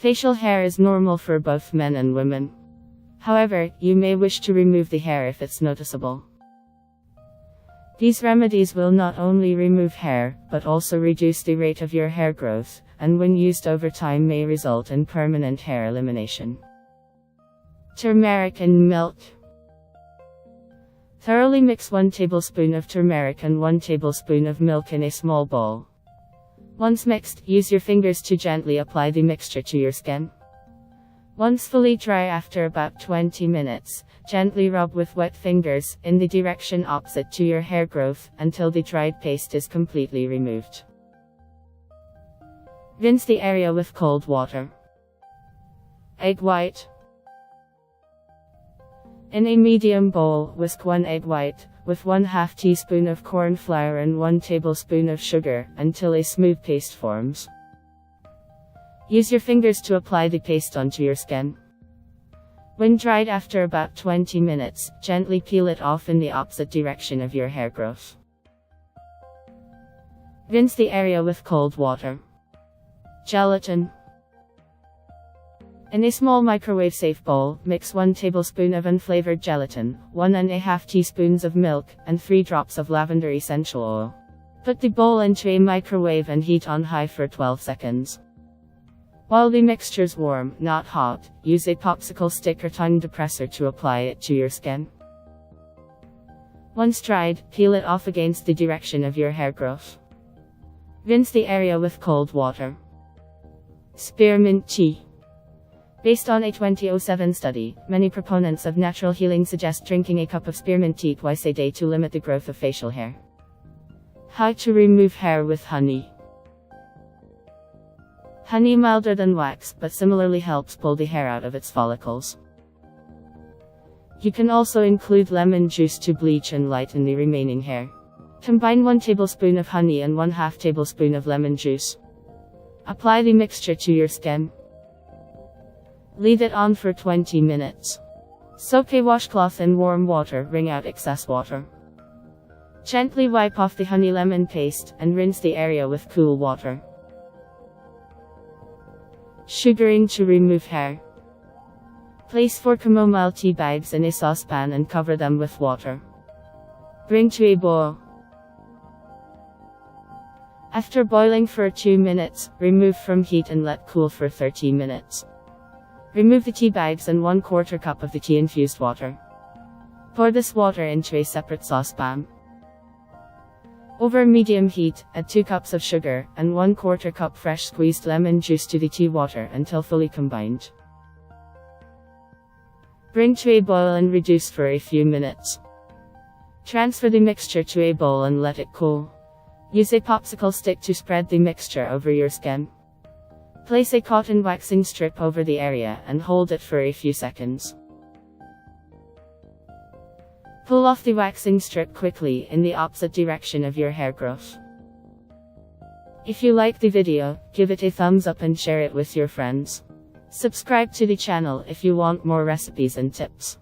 Facial hair is normal for both men and women. However, you may wish to remove the hair if it's noticeable. These remedies will not only remove hair, but also reduce the rate of your hair growth, and when used over time may result in permanent hair elimination. Turmeric in milk. Thoroughly mix 1 tablespoon of turmeric and 1 tablespoon of milk in a small bowl. Once mixed, use your fingers to gently apply the mixture to your skin. Once fully dry after about 20 minutes, gently rub with wet fingers, in the direction opposite to your hair growth, until the dried paste is completely removed. Rinse the area with cold water. Egg white. In a medium bowl, whisk 1 egg white, with 1/2 teaspoon of corn flour and 1 tablespoon of sugar, until a smooth paste forms. Use your fingers to apply the paste onto your skin. When dried after about 20 minutes, gently peel it off in the opposite direction of your hair growth. Rinse the area with cold water. Gelatin. In a small microwave-safe bowl, mix 1 tablespoon of unflavored gelatin, 1½ teaspoons of milk, and 3 drops of lavender essential oil. Put the bowl into a microwave and heat on high for 12 seconds. While the mixture's warm, not hot, use a popsicle stick or tongue depressor to apply it to your skin. Once dried, peel it off against the direction of your hair growth. Rinse the area with cold water. Spearmint tea. Based on a 2007 study, many proponents of natural healing suggest drinking a cup of spearmint tea twice a day to limit the growth of facial hair. How to remove hair with honey. Honey milder than wax, but similarly helps pull the hair out of its follicles. You can also include lemon juice to bleach and lighten the remaining hair. Combine 1 tablespoon of honey and 1/2 tablespoon of lemon juice. Apply the mixture to your skin. Leave it on for 20 minutes. Soak a washcloth in warm water, wring out excess water. Gently wipe off the honey lemon paste, and rinse the area with cool water. Sugaring to remove hair. Place 4 chamomile tea bags in a saucepan and cover them with water. Bring to a boil. After boiling for 2 minutes, remove from heat and let cool for 30 minutes. Remove the tea bags and 1/4 cup of the tea-infused water. Pour this water into a separate saucepan. Over medium heat, add 2 cups of sugar, and 1/4 cup fresh squeezed lemon juice to the tea water until fully combined. Bring to a boil and reduce for a few minutes. Transfer the mixture to a bowl and let it cool. Use a popsicle stick to spread the mixture over your skin. Place a cotton waxing strip over the area and hold it for a few seconds. Pull off the waxing strip quickly in the opposite direction of your hair growth. If you liked the video, give it a thumbs up and share it with your friends. Subscribe to the channel if you want more recipes and tips.